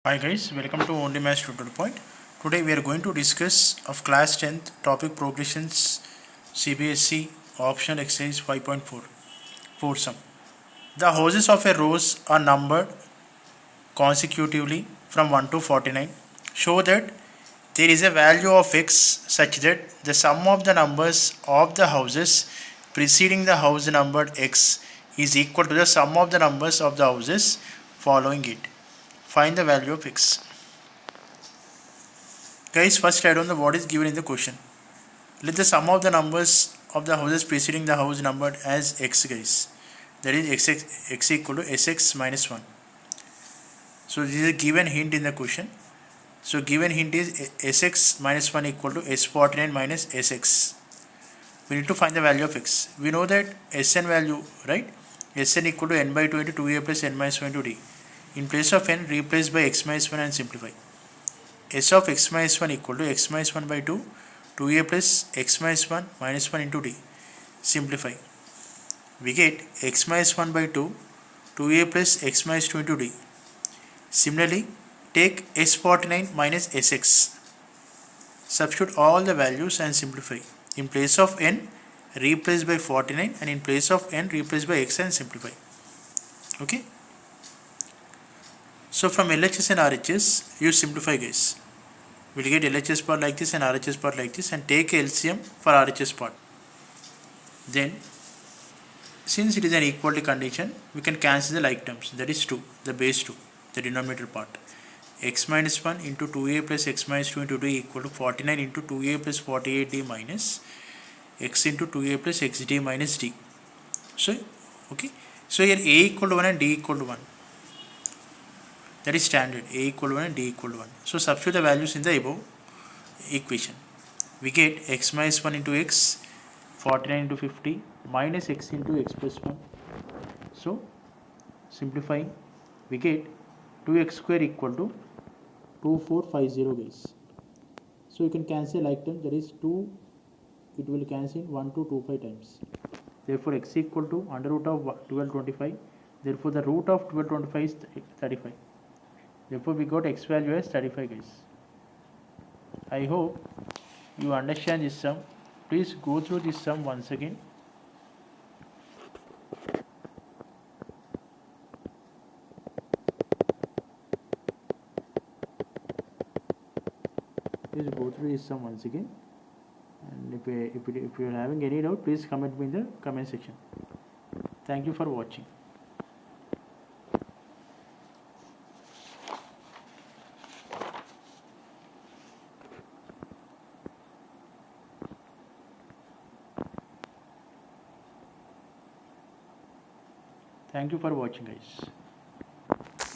Hi guys, welcome to Only Maths Tutorial Point. Today we are going to discuss of class 10th topic progressions CBSE optional exercise 5.4 for sum. The houses of a rows are numbered consecutively from 1 to 49. Show that there is a value of x such that the sum of the numbers of the houses preceding the house numbered x is equal to the sum of the numbers of the houses following it. Find the value of x. Guys, first write down the what is given in the question. Let the sum of the numbers of the houses preceding the house numbered as x, guys. That is x equal to sx minus 1. So this is a given hint in the question. So given hint is sx minus 1 equal to s49 minus sx. We need to find the value of x. We know that Sn value, right? Sn equal to n by 2 into 2a plus n minus 1 into d. In place of n, replace by x minus 1 and simplify. S of x minus 1 equal to x minus 1 by 2, 2a plus x minus 1 minus 1 into d. Simplify. We get x minus 1 by 2, 2a plus x minus 2 into d. Similarly, take s49 minus sx. Substitute all the values and simplify. In place of n, replace by 49, and in place of n, replace by x and simplify. Okay. So from LHS and RHS, you simplify, guys. We'll get LHS part like this and RHS part like this, and take LCM for RHS part. Then, since it is an equality condition, we can cancel the like terms. That is 2, the base 2, the denominator part. X minus 1 into 2a plus x minus 2 into d equal to 49 into 2a plus 48d minus x into 2a plus xd minus d. So, okay. So here a equal to 1 and d equal to 1. That is standard. A equal to 1 and d equal to 1. So substitute the values in the above equation. We get x minus 1 into x, 49 into 50 minus x into x plus 1. So simplifying, we get 2x square equal to 2450, guys. So you can cancel like term, that is 2, it will cancel 1 to 25 times. Therefore x equal to under root of 1225. Therefore the root of 1225 is 35. Therefore we got x value as 35, guys. I hope you understand this sum. Please go through this sum once again. Please go through this sum once again. And if you are having any doubt, please comment me in the comment section. Thank you for watching. Thank you for watching, guys.